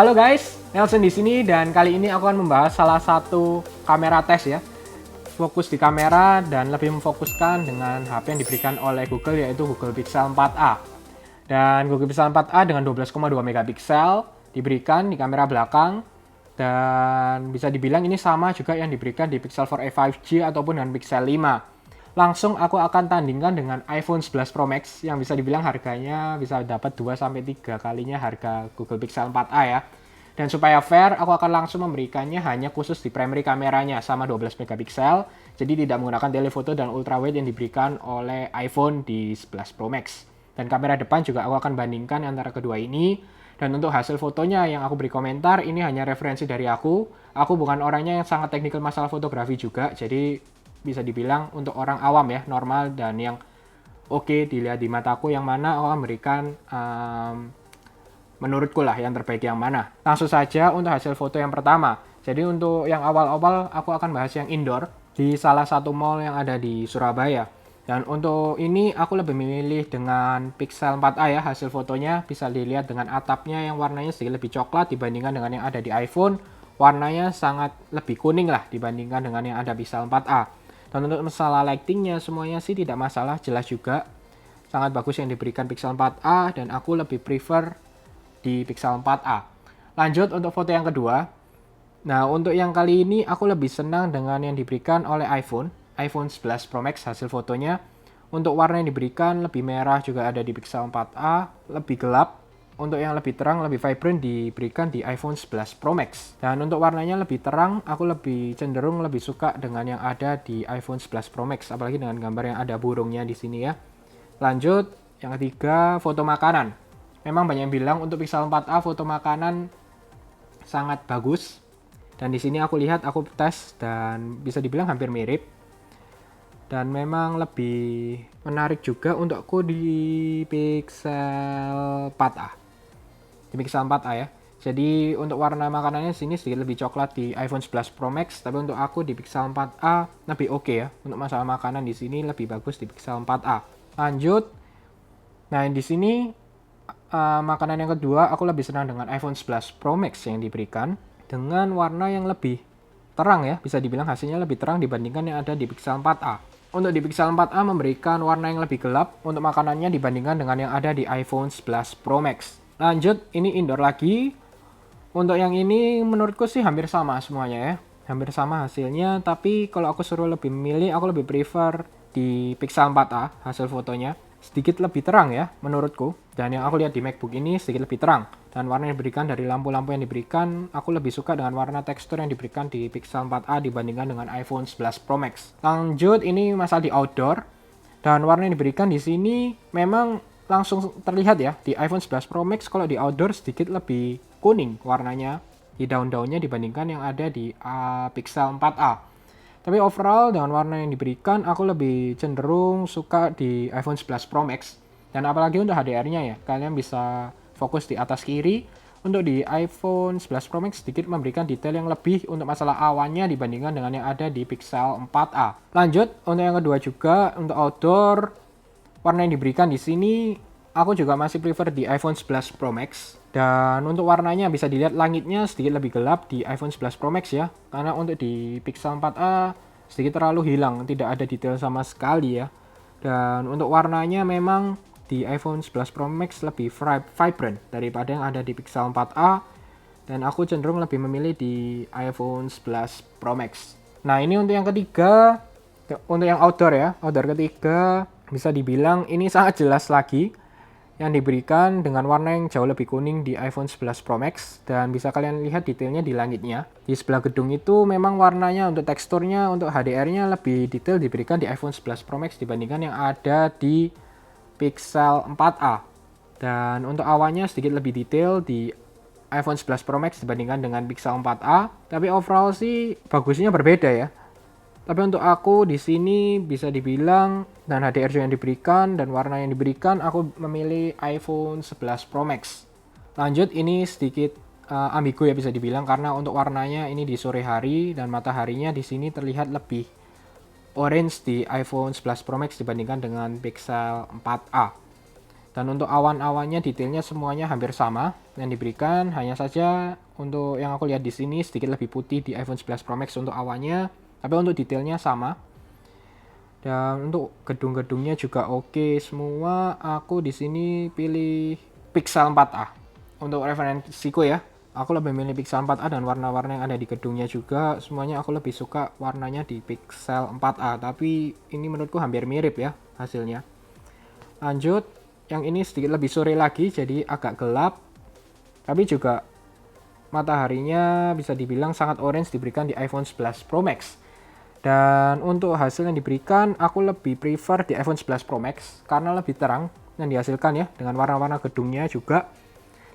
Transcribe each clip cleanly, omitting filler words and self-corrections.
Halo guys, Nelson di sini dan kali ini aku akan membahas salah satu kamera tes ya. Fokus di kamera dan lebih memfokuskan dengan HP yang diberikan oleh Google yaitu Google Pixel 4a. Dan Google Pixel 4a dengan 12,2 megapiksel diberikan di kamera belakang dan bisa dibilang ini sama juga yang diberikan di Pixel 4a 5G ataupun dengan Pixel 5. Langsung aku akan tandingkan dengan iPhone 11 Pro Max yang bisa dibilang harganya bisa dapat 2-3 kalinya harga Google Pixel 4a ya. Dan supaya fair, aku akan langsung memberikannya hanya khusus di primary kameranya sama 12 megapiksel. Jadi tidak menggunakan telephoto dan ultrawide yang diberikan oleh iPhone di 11 Pro Max. Dan kamera depan juga aku akan bandingkan antara kedua ini. Dan untuk hasil fotonya yang aku beri komentar, ini hanya referensi dari aku. Aku bukan orangnya yang sangat teknikal masalah fotografi juga, jadi bisa dibilang untuk orang awam ya, normal dan yang oke dilihat di mataku yang mana aku akan berikan menurutku lah yang terbaik yang mana. Langsung saja untuk hasil foto yang pertama. Jadi untuk yang awal-awal aku akan bahas yang indoor di salah satu mall yang ada di Surabaya. Dan untuk ini aku lebih memilih dengan Pixel 4a ya, hasil fotonya bisa dilihat dengan atapnya yang warnanya sedikit lebih coklat dibandingkan dengan yang ada di iPhone. Warnanya sangat lebih kuning lah dibandingkan dengan yang ada Pixel 4a. Dan untuk masalah lightingnya semuanya sih tidak masalah, jelas juga. Sangat bagus yang diberikan Pixel 4a dan aku lebih prefer di Pixel 4a. Lanjut untuk foto yang kedua. Nah, untuk yang kali ini aku lebih senang dengan yang diberikan oleh iPhone 11 Pro Max hasil fotonya. Untuk warna yang diberikan lebih merah juga ada di Pixel 4a, lebih gelap. Untuk yang lebih terang, lebih vibrant diberikan di iPhone 11 Pro Max. Dan untuk warnanya lebih terang, aku lebih cenderung lebih suka dengan yang ada di iPhone 11 Pro Max, apalagi dengan gambar yang ada burungnya di sini ya. Lanjut, yang ketiga, foto makanan. Memang banyak yang bilang untuk Pixel 4a foto makanan sangat bagus. Dan di sini aku lihat, aku tes dan bisa dibilang hampir mirip. Dan memang lebih menarik juga untukku di Pixel 4a. Di Pixel 4a ya. Jadi untuk warna makanannya sini sedikit lebih coklat di iPhone 11 Pro Max, tapi untuk aku di Pixel 4a lebih oke ya. Untuk masalah makanan di sini lebih bagus di Pixel 4a. Lanjut. Nah, di sini makanan yang kedua aku lebih senang dengan iPhone 11 Pro Max yang diberikan dengan warna yang lebih terang ya. Bisa dibilang hasilnya lebih terang dibandingkan yang ada di Pixel 4a. Untuk di Pixel 4a memberikan warna yang lebih gelap untuk makanannya dibandingkan dengan yang ada di iPhone 11 Pro Max. Lanjut, ini indoor lagi. Untuk yang ini menurutku sih hampir sama semuanya ya. Hampir sama hasilnya, tapi kalau aku suruh lebih memilih, aku lebih prefer di Pixel 4a hasil fotonya. Sedikit lebih terang ya menurutku. Dan yang aku lihat di MacBook ini sedikit lebih terang. Dan warna yang diberikan dari lampu-lampu yang diberikan, aku lebih suka dengan warna tekstur yang diberikan di Pixel 4a dibandingkan dengan iPhone 11 Pro Max. Lanjut, ini masalah di outdoor. Dan warna yang diberikan di sini memang langsung terlihat ya di iPhone 11 Pro Max kalau di outdoor sedikit lebih kuning warnanya di daun-daunnya dibandingkan yang ada di Pixel 4a. Tapi overall dengan warna yang diberikan aku lebih cenderung suka di iPhone 11 Pro Max. Dan apalagi untuk HDR-nya ya, kalian bisa fokus di atas kiri. Untuk di iPhone 11 Pro Max sedikit memberikan detail yang lebih untuk masalah awannya dibandingkan dengan yang ada di Pixel 4a. Lanjut, untuk yang kedua juga untuk outdoor, warna yang diberikan di sini aku juga masih prefer di iPhone 11 Pro Max. Dan untuk warnanya bisa dilihat langitnya sedikit lebih gelap di iPhone 11 Pro Max ya. Karena untuk di Pixel 4a sedikit terlalu hilang, tidak ada detail sama sekali ya. Dan untuk warnanya memang di iPhone 11 Pro Max lebih vibrant daripada yang ada di Pixel 4a. Dan aku cenderung lebih memilih di iPhone 11 Pro Max. Nah, ini untuk yang ketiga. Untuk yang outdoor ya, outdoor ketiga bisa dibilang ini sangat jelas lagi yang diberikan dengan warna yang jauh lebih kuning di iPhone 11 Pro Max dan bisa kalian lihat detailnya di langitnya. Di sebelah gedung itu memang warnanya untuk teksturnya, untuk HDR-nya lebih detail diberikan di iPhone 11 Pro Max dibandingkan yang ada di Pixel 4a. Dan untuk awannya sedikit lebih detail di iPhone 11 Pro Max dibandingkan dengan Pixel 4a, tapi overall sih bagusnya berbeda ya. Tapi untuk aku di sini bisa dibilang dan HDR yang diberikan dan warna yang diberikan aku memilih iPhone 11 Pro Max. Lanjut, ini sedikit ambigu ya bisa dibilang karena untuk warnanya ini di sore hari dan mataharinya di sini terlihat lebih orange di iPhone 11 Pro Max dibandingkan dengan Pixel 4a. Dan untuk awan-awannya detailnya semuanya hampir sama yang diberikan, hanya saja untuk yang aku lihat di sini sedikit lebih putih di iPhone 11 Pro Max untuk awannya, tapi untuk detailnya sama. Dan untuk gedung-gedungnya juga oke semua. Aku di sini pilih Pixel 4a. Untuk referensiku ya, aku lebih milih Pixel 4a, dan warna-warna yang ada di gedungnya juga semuanya aku lebih suka warnanya di Pixel 4a. Tapi ini menurutku hampir mirip ya hasilnya. Lanjut, yang ini sedikit lebih sore lagi, jadi agak gelap. Tapi juga mataharinya bisa dibilang sangat orange diberikan di iPhone 11 Pro Max. Dan untuk hasil yang diberikan, aku lebih prefer di iPhone 11 Pro Max karena lebih terang yang dihasilkan ya, dengan warna-warna gedungnya juga.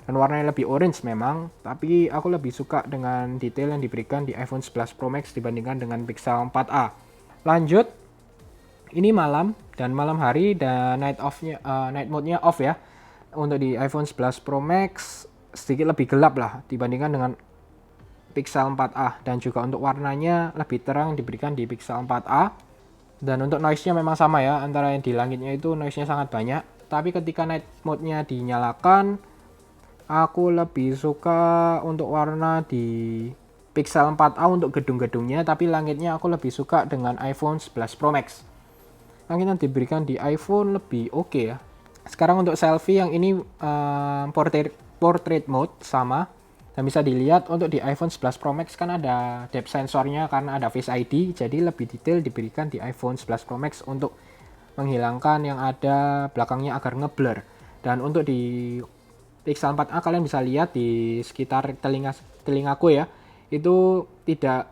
Dan warnanya lebih orange memang, tapi aku lebih suka dengan detail yang diberikan di iPhone 11 Pro Max dibandingkan dengan Pixel 4a. Lanjut, ini malam dan malam hari, dan night mode-nya off ya. Untuk di iPhone 11 Pro Max sedikit lebih gelap lah dibandingkan dengan Pixel 4a, dan juga untuk warnanya lebih terang diberikan di Pixel 4a. Dan untuk noise-nya memang sama ya, antara yang di langitnya itu noise-nya sangat banyak. Tapi ketika night mode-nya dinyalakan, aku lebih suka untuk warna di Pixel 4a untuk gedung-gedungnya, tapi langitnya aku lebih suka dengan iPhone 11 Pro Max. Langit yang diberikan di iPhone lebih oke ya. Sekarang untuk selfie yang ini portrait mode sama. Dan bisa dilihat untuk di iPhone 11 Pro Max kan ada depth sensornya karena ada Face ID. Jadi lebih detail diberikan di iPhone 11 Pro Max untuk menghilangkan yang ada belakangnya agar ngeblur. Dan untuk di Pixel 4a kalian bisa lihat di sekitar telingaku ya, itu tidak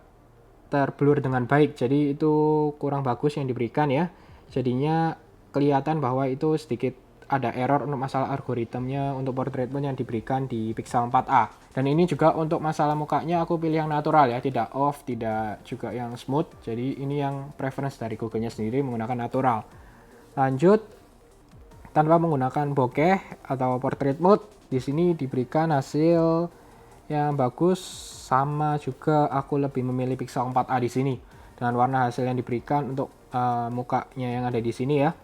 terblur dengan baik. Jadi itu kurang bagus yang diberikan ya. Jadinya kelihatan bahwa itu sedikit ada error untuk masalah algoritmenya untuk portrait mode yang diberikan di Pixel 4a. Dan ini juga untuk masalah mukanya aku pilih yang natural ya, tidak off, tidak juga yang smooth. Jadi ini yang preference dari Google-nya sendiri menggunakan natural. Lanjut, tanpa menggunakan bokeh atau portrait mode, di sini diberikan hasil yang bagus. Sama juga aku lebih memilih Pixel 4a di sini dengan warna hasil yang diberikan untuk mukanya yang ada di sini ya,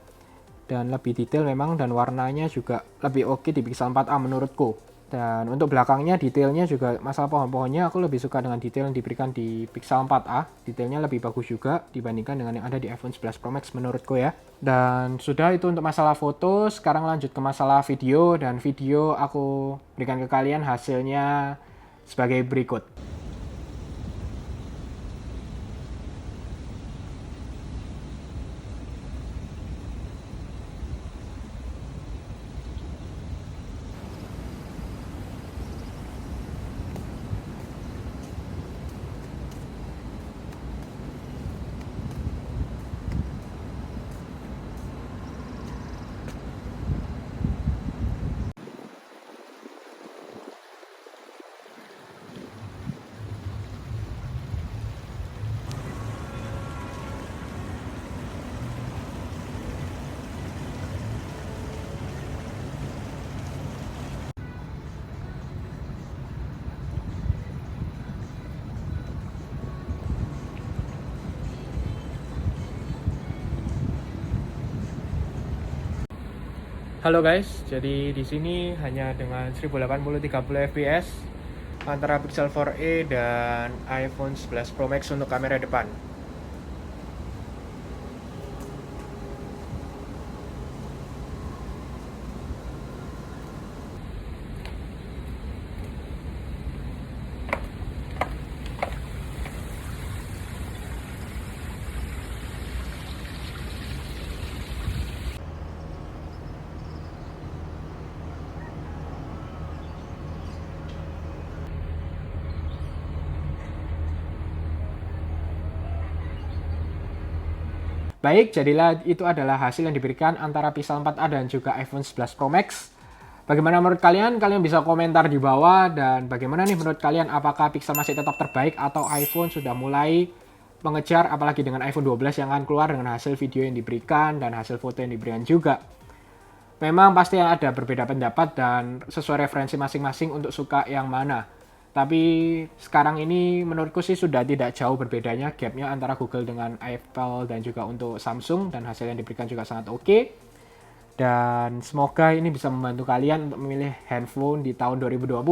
dan lebih detail memang, dan warnanya juga lebih oke di Pixel 4a menurutku. Dan untuk belakangnya detailnya juga, masalah pohon-pohonnya aku lebih suka dengan detail yang diberikan di Pixel 4a. Detailnya lebih bagus juga dibandingkan dengan yang ada di iPhone 11 Pro Max menurutku ya. Dan sudah itu untuk masalah foto. Sekarang lanjut ke masalah video, dan video aku berikan ke kalian hasilnya sebagai berikut. Halo guys, jadi di sini hanya dengan 1080 30 fps antara Pixel 4a dan iPhone 11 Pro Max untuk kamera depan. Baik, jadilah itu adalah hasil yang diberikan antara Pixel 4a dan juga iPhone 11 Pro Max. Bagaimana menurut kalian? Kalian bisa komentar di bawah. Dan bagaimana nih menurut kalian? Apakah Pixel masih tetap terbaik atau iPhone sudah mulai mengejar, apalagi dengan iPhone 12 yang akan keluar dengan hasil video yang diberikan dan hasil foto yang diberikan juga? Memang pasti ada berbeda pendapat dan sesuai referensi masing-masing untuk suka yang mana. Tapi sekarang ini menurutku sih sudah tidak jauh berbedanya gapnya antara Google dengan Apple dan juga untuk Samsung, dan hasil yang diberikan juga sangat oke. Dan semoga ini bisa membantu kalian untuk memilih handphone di tahun 2020.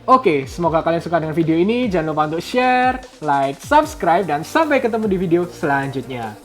Oke, semoga kalian suka dengan video ini. Jangan lupa untuk share, like, subscribe, dan sampai ketemu di video selanjutnya.